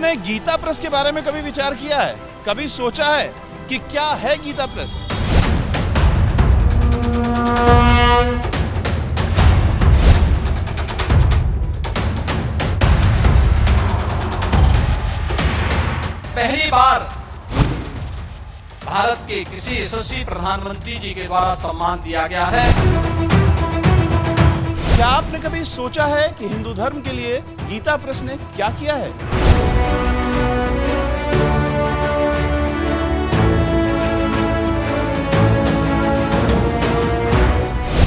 आपने गीता प्रेस के बारे में कभी विचार किया है? कभी सोचा है कि क्या है गीता प्रेस? पहली बार भारत के किसी यशस्वी प्रधानमंत्री जी के द्वारा सम्मान दिया गया है। क्या आपने कभी सोचा है कि हिंदू धर्म के लिए गीता प्रेस ने क्या किया है?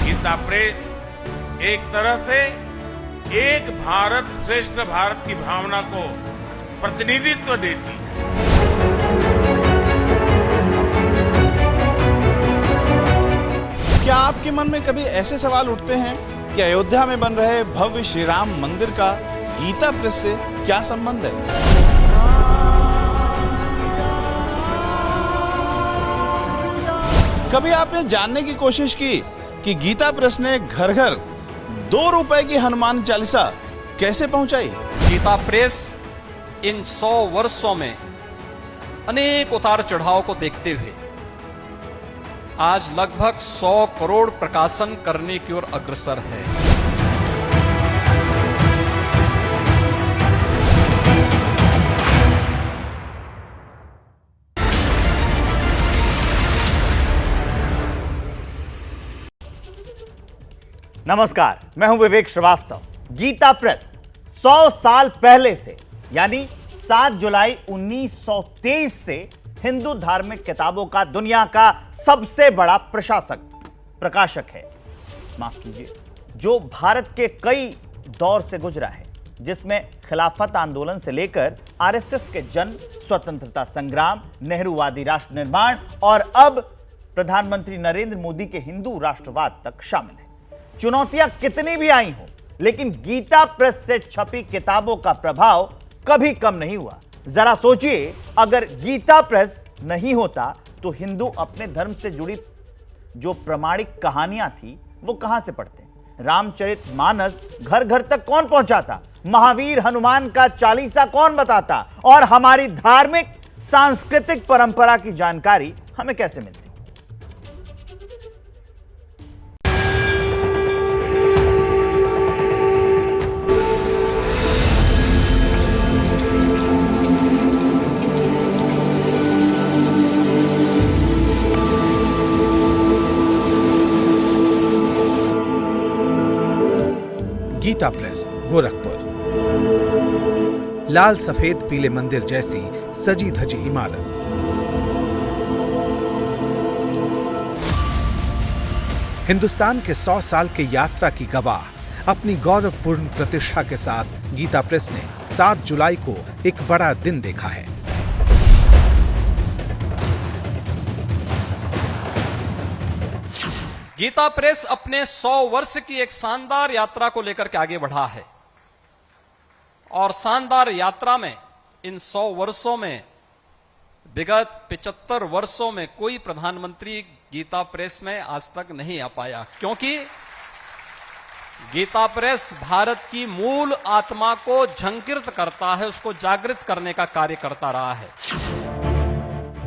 गीता प्रेस एक तरह से एक भारत श्रेष्ठ भारत की भावना को प्रतिनिधित्व देती है। क्या आपके मन में कभी ऐसे सवाल उठते हैं कि अयोध्या में बन रहे भव्य श्री राम मंदिर का गीता प्रेस से क्या संबंध है? कभी आपने जानने की कोशिश की कि गीता प्रेस ने घर घर 2 रुपए की हनुमान चालीसा कैसे पहुंचाई? गीता प्रेस इन 100 वर्षों में अनेक उतार चढ़ाव को देखते हुए आज लगभग 100 करोड़ प्रकाशन करने की ओर अग्रसर है। नमस्कार, मैं हूं विवेक श्रीवास्तव। गीता प्रेस 100 साल पहले से यानी 7 जुलाई 1923 से हिंदू धार्मिक किताबों का दुनिया का सबसे बड़ा प्रकाशक है। माफ कीजिए, जो भारत के कई दौर से गुजरा है, जिसमें खिलाफत आंदोलन से लेकर आरएसएस के जन्म, स्वतंत्रता संग्राम, नेहरूवादी राष्ट्र निर्माण और अब प्रधानमंत्री नरेंद्र मोदी के हिंदू राष्ट्रवाद तक शामिल है। चुनौतियां कितनी भी आई हों, लेकिन गीता प्रेस से छपी किताबों का प्रभाव कभी कम नहीं हुआ। जरा सोचिए, अगर गीता प्रेस नहीं होता तो हिंदू अपने धर्म से जुड़ी जो प्रमाणिक कहानियां थी वो कहां से पढ़ते? रामचरितमानस घर घर तक कौन पहुंचाता? महावीर हनुमान का चालीसा कौन बताता? और हमारी धार्मिक सांस्कृतिक परंपरा की जानकारी हमें कैसे मिलती? गीता प्रेस, गोरखपुर। लाल सफेद पीले मंदिर जैसी सजी धजी इमारत। हिंदुस्तान के 100 साल के यात्रा की गवाह अपनी गौरवपूर्ण प्रतिष्ठा के साथ गीता प्रेस ने 7 जुलाई को एक बड़ा दिन देखा है। गीता प्रेस अपने 100 वर्ष की एक शानदार यात्रा को लेकर के आगे बढ़ा है और शानदार यात्रा में इन 100 वर्षों में विगत 75 वर्षों में कोई प्रधानमंत्री गीता प्रेस में आज तक नहीं आ पाया, क्योंकि गीता प्रेस भारत की मूल आत्मा को झंकृत करता है, उसको जागृत करने का कार्य करता रहा है।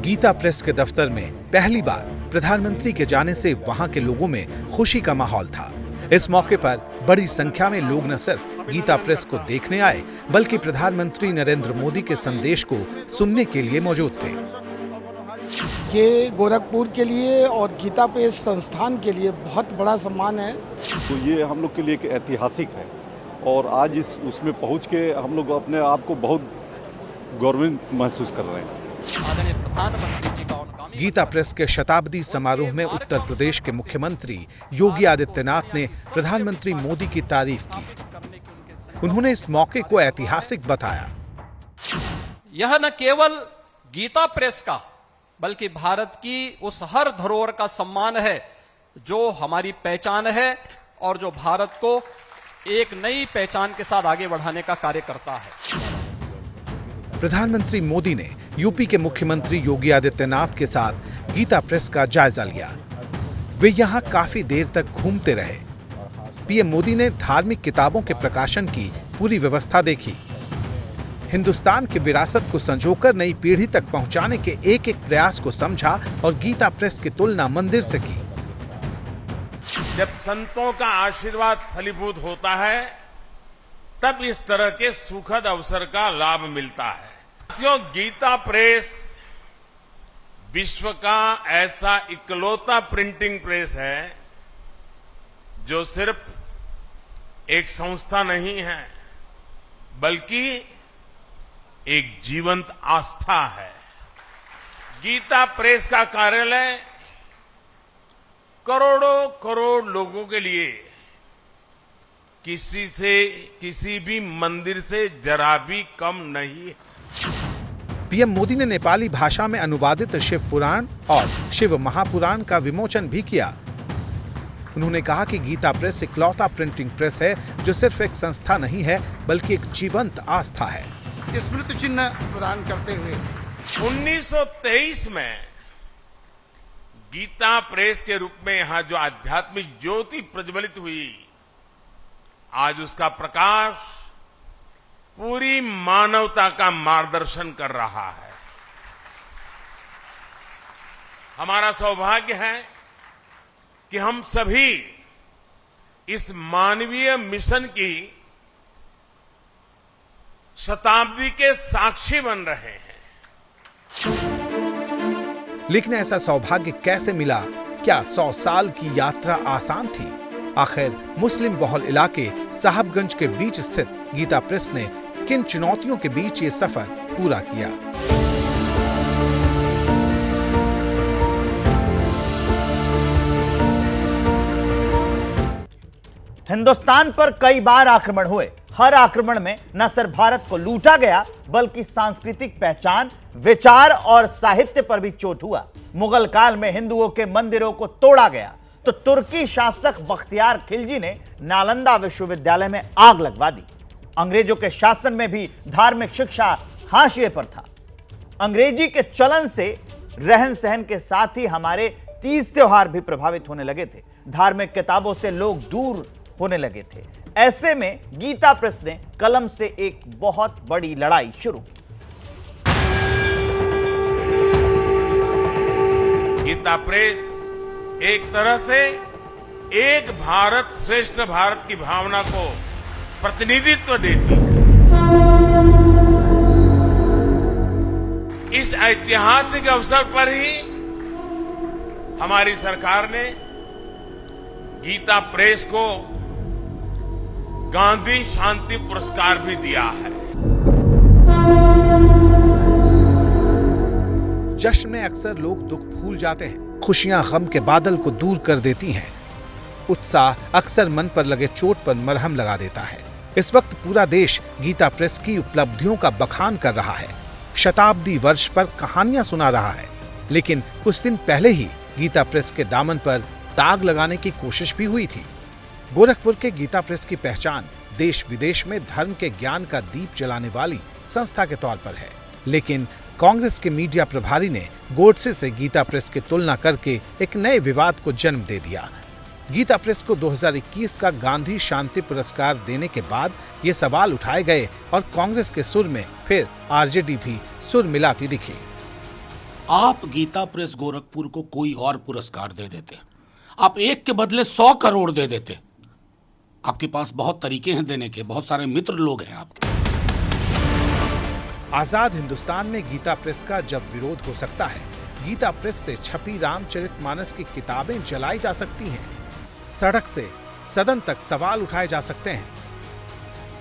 गीता प्रेस के दफ्तर में पहली बार प्रधानमंत्री के जाने से वहां के लोगों में खुशी का माहौल था। इस मौके पर बड़ी संख्या में लोग न सिर्फ गीता प्रेस को देखने आए, बल्कि प्रधानमंत्री नरेंद्र मोदी के संदेश को सुनने के लिए मौजूद थे। ये गोरखपुर के लिए और गीता प्रेस संस्थान के लिए बहुत बड़ा सम्मान है। तो ये हम लोग के लिए एक ऐतिहासिक है और आज उसमें पहुंच के हम लोग अपने आप को बहुत गौरवान्वित महसूस कर रहे हैं। गीता प्रेस के शताब्दी समारोह में उत्तर प्रदेश के मुख्यमंत्री योगी आदित्यनाथ ने प्रधानमंत्री मोदी की तारीफ की। उन्होंने इस मौके को ऐतिहासिक बताया। यह न केवल गीता प्रेस का बल्कि भारत की उस हर धरोहर का सम्मान है जो हमारी पहचान है और जो भारत को एक नई पहचान के साथ आगे बढ़ाने का कार्य करता है। प्रधानमंत्री मोदी ने यूपी के मुख्यमंत्री योगी आदित्यनाथ के साथ गीता प्रेस का जायजा लिया। वे यहां काफी देर तक घूमते रहे। पीएम मोदी ने धार्मिक किताबों के प्रकाशन की पूरी व्यवस्था देखी। हिंदुस्तान की विरासत को संजोकर नई पीढ़ी तक पहुंचाने के एक एक प्रयास को समझा और गीता प्रेस की तुलना मंदिर से की। जब संतों का आशीर्वाद फलीभूत होता है तब इस तरह के सुखद अवसर का लाभ मिलता है। साथियों, गीता प्रेस विश्व का ऐसा इकलौता प्रिंटिंग प्रेस है जो सिर्फ एक संस्था नहीं है बल्कि एक जीवंत आस्था है। गीता प्रेस का कार्यालय करोड़ों करोड़ लोगों के लिए किसी भी मंदिर से जरा भी कम नहीं है। पीएम मोदी ने नेपाली भाषा में अनुवादित शिव पुराण और शिव महापुराण का विमोचन भी किया। उन्होंने कहा कि गीता प्रेस इकलौता प्रिंटिंग प्रेस है जो सिर्फ एक संस्था नहीं है बल्कि एक जीवंत आस्था है। स्मृति चिन्ह प्रदान करते हुए 1923 में गीता प्रेस के रूप में यहां जो आध्यात्मिक ज्योति प्रज्वलित हुई, आज उसका प्रकाश पूरी मानवता का मार्गदर्शन कर रहा है। हमारा सौभाग्य है कि हम सभी इस मानवीय मिशन की शताब्दी के साक्षी बन रहे हैं। लेकिन ऐसा सौभाग्य कैसे मिला? क्या 100 साल की यात्रा आसान थी? आखिर मुस्लिम बहुल इलाके साहबगंज के बीच स्थित गीता प्रेस ने किन चुनौतियों के बीच ये सफर पूरा किया? हिंदुस्तान पर कई बार आक्रमण हुए। हर आक्रमण में न सिर्फ भारत को लूटा गया बल्कि सांस्कृतिक पहचान, विचार और साहित्य पर भी चोट हुआ। मुगल काल में हिंदुओं के मंदिरों को तोड़ा गया तो तुर्की शासक बख्तियार खिलजी ने नालंदा विश्वविद्यालय में आग लगवा दी। अंग्रेजों के शासन में भी धार्मिक शिक्षा हाशिए पर था। अंग्रेजी के चलन से रहन सहन के साथ ही हमारे तीज त्योहार भी प्रभावित होने लगे थे। धार्मिक किताबों से लोग दूर होने लगे थे। ऐसे में गीता प्रेस ने कलम से एक बहुत बड़ी लड़ाई शुरू की। गीता प्रेस एक तरह से एक भारत श्रेष्ठ भारत की भावना को प्रतिनिधित्व देती है। इस ऐतिहासिक अवसर पर ही हमारी सरकार ने गीता प्रेस को गांधी शांति पुरस्कार भी दिया है। जश्न में अक्सर लोग दुख भूल जाते हैं, खुशियां गम के बादल को दूर कर देती हैं। उत्साह अक्सर मन पर लगे चोट पर मरहम लगा देता है। इस वक्त पूरा देश गीता प्रेस की उपलब्धियों का बखान कर रहा है, शताब्दी वर्ष पर कहानियां सुना रहा है। लेकिन कुछ दिन पहले ही गीता प्रेस के दामन पर दाग लगाने की कोशिश भी हुई थी। गोरखपुर के गीता प्रेस की पहचान देश विदेश में धर्म के ज्ञान का दीप जलाने वाली संस्था के तौर पर है। लेकिन कांग्रेस के मीडिया प्रभारी ने गोडसे से गीता प्रेस की तुलना करके एक नए विवाद को जन्म दे दिया। गीता प्रेस को 2021 का गांधी शांति पुरस्कार देने के बाद ये सवाल उठाए गए और कांग्रेस के सुर में फिर आरजेडी भी सुर मिलाती दिखी। आप गीता प्रेस गोरखपुर को कोई और पुरस्कार दे देते, आप 1 के बदले 100 करोड़ दे देते। आपके पास बहुत तरीके हैं देने के, बहुत सारे मित्र लोग हैं आपके। आजाद हिंदुस्तान में गीता प्रेस का जब विरोध हो सकता है, गीता प्रेस से छपी रामचरितमानस की किताबें जलाई जा सकती हैं, सड़क से सदन तक सवाल उठाए जा सकते हैं,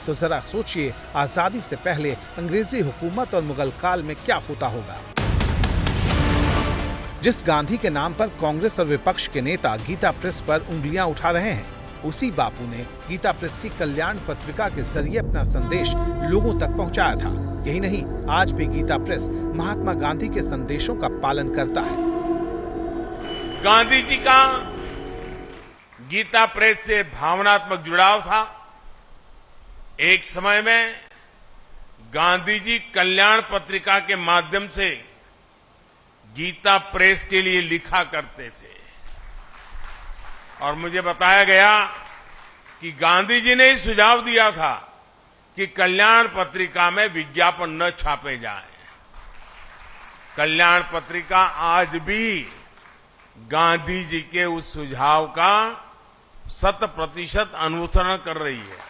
तो जरा सोचिए आजादी से पहले अंग्रेजी हुकूमत और मुगल काल में क्या होता होगा। जिस गांधी के नाम पर कांग्रेस और विपक्ष के नेता गीता प्रेस पर उंगलियां उठा रहे हैं, उसी बापू ने गीता प्रेस की कल्याण पत्रिका के जरिए अपना संदेश लोगों तक पहुंचाया था। यही नहीं, आज भी गीता प्रेस महात्मा गांधी के संदेशों का पालन करता है। गांधी जी का गीता प्रेस से भावनात्मक जुड़ाव था। एक समय में गांधी जी कल्याण पत्रिका के माध्यम से गीता प्रेस के लिए लिखा करते थे और मुझे बताया गया कि गांधी जी ने ही सुझाव दिया था कि कल्याण पत्रिका में विज्ञापन न छापे जाए। कल्याण पत्रिका आज भी गांधी जी के उस सुझाव का 100% अनुसरण कर रही है।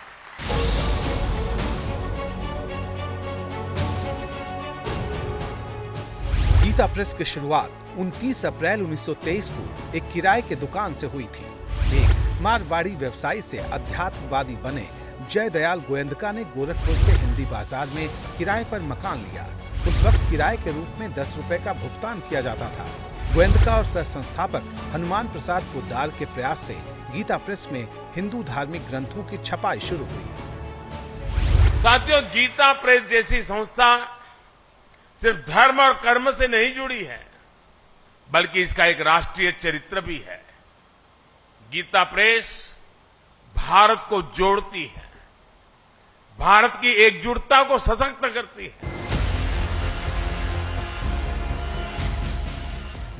गीता प्रेस की शुरुआत 29 अप्रैल 1923 को एक किराए की दुकान से हुई थी। एक मारवाड़ी व्यवसायी से अध्यात्मवादी बने जयदयाल गोयंदका ने गोरखपुर के हिंदी बाजार में किराए पर मकान लिया। उस वक्त किराए के रूप में 10 रुपए का भुगतान किया जाता था। गोयंदका और सह संस्थापक हनुमान प्रसाद पोद्दार के प्रयास से गीता प्रेस में हिंदू धार्मिक ग्रंथों की छपाई शुरू हुई। साथियों, गीता प्रेस जैसी संस्था सिर्फ धर्म और कर्म से नहीं जुड़ी है, बल्कि इसका एक राष्ट्रीय चरित्र भी है। गीता प्रेस भारत को जोड़ती है, भारत की एकजुटता को सशक्त करती है।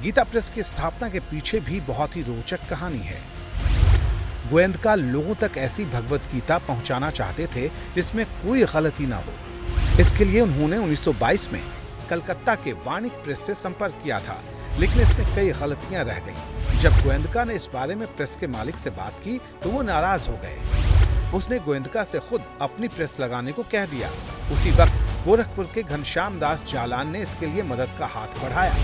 गीता प्रेस की स्थापना के पीछे भी बहुत ही रोचक कहानी है। गोयंदका लोगों तक ऐसी भगवत गीता पहुंचाना चाहते थे जिसमें कोई गलती ना हो। इसके लिए उन्होंने 1922 में कलकत्ता के वाणिक प्रेस से संपर्क किया था, लेकिन इसमें कई गलतियां रह गईं। जब गोयंदका ने इस बारे में प्रेस के मालिक से बात की तो वो नाराज हो गए। उसने गोयंदका से खुद अपनी प्रेस लगाने को कह दिया। उसी वक्त गोरखपुर के घनश्याम दास जालान ने इसके लिए मदद का हाथ बढ़ाया।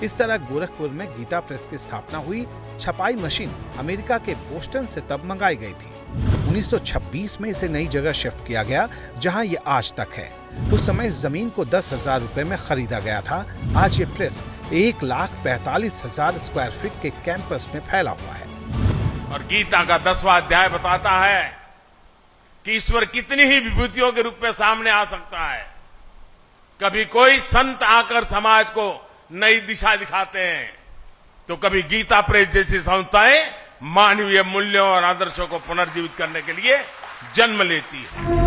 इस तरह गोरखपुर में गीता प्रेस की स्थापना हुई। छपाई मशीन अमेरिका के बोस्टन से तब मंगाई गई थी। 1926 में इसे नई जगह शिफ्ट किया गया, जहां ये आज तक है। उस समय जमीन को 10,000 रुपए में खरीदा गया था। आज ये प्रेस 1,45,000 स्क्वायर फीट के कैंपस में फैला हुआ है। और गीता का 10वां अध्याय बताता है कि ईश्वर कितनी ही विभूतियों के रूप में सामने आ सकता है। कभी कोई संत आकर समाज को नई दिशा दिखाते हैं, तो कभी गीता प्रेस जैसी संस्थाएं मानवीय मूल्यों और आदर्शों को पुनर्जीवित करने के लिए जन्म लेती है।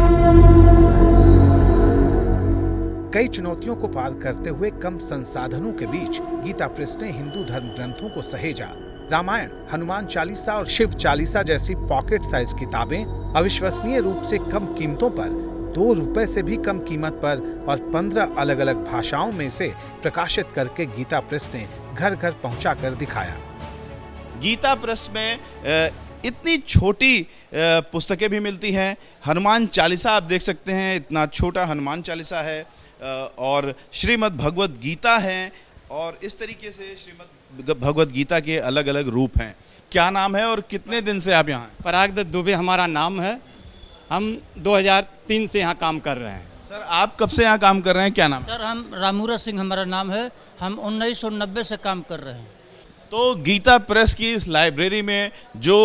कई चुनौतियों को पार करते हुए कम संसाधनों के बीच गीता प्रेस ने हिंदू धर्म ग्रंथों को सहेजा। रामायण, हनुमान चालीसा और शिव चालीसा जैसी पॉकेट साइज किताबें अविश्वसनीय रूप से कम कीमतों पर, 2 रुपए से भी कम कीमत पर और 15 अलग अलग भाषाओं में से प्रकाशित करके गीता प्रेस ने घर घर पहुंचाकर दिखाया। गीता प्रेस में इतनी छोटी पुस्तकें भी मिलती हैं। हनुमान चालीसा आप देख सकते हैं, इतना छोटा हनुमान चालीसा है, और श्रीमद् भगवत गीता है, और इस तरीके से श्रीमद् भगवत गीता के अलग अलग रूप हैं। क्या नाम है और कितने दिन से आप यहाँ हैं? पराग दत्त दुबे हमारा नाम है। हम 2003 से यहाँ काम कर रहे हैं। सर, आप कब से यहाँ काम कर रहे हैं, क्या नाम? सर, हम रामूरा सिंह हमारा नाम है। हम 1990 से काम कर रहे हैं। तो गीता प्रेस की इस लाइब्रेरी में जो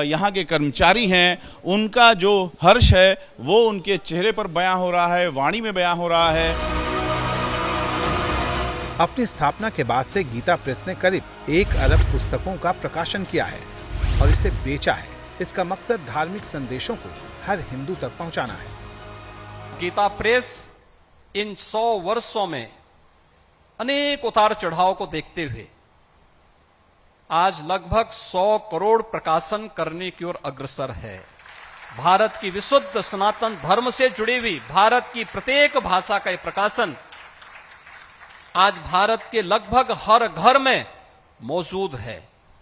यहाँ के कर्मचारी हैं, उनका जो हर्ष है वो उनके चेहरे पर बयां हो रहा है, वाणी में बयां हो रहा है। अपनी स्थापना के बाद से गीता प्रेस ने करीब 1 अरब पुस्तकों का प्रकाशन किया है और इसे बेचा है। इसका मकसद धार्मिक संदेशों को हर हिंदू तक पहुंचाना है। गीता प्रेस इन 100 वर्षों में अनेक उतार चढ़ाव को देखते हुए आज लगभग 100 करोड़ प्रकाशन करने की ओर अग्रसर है। भारत की विशुद्ध सनातन धर्म से जुड़ी हुई भारत की प्रत्येक भाषा का प्रकाशन आज भारत के लगभग हर घर में मौजूद है।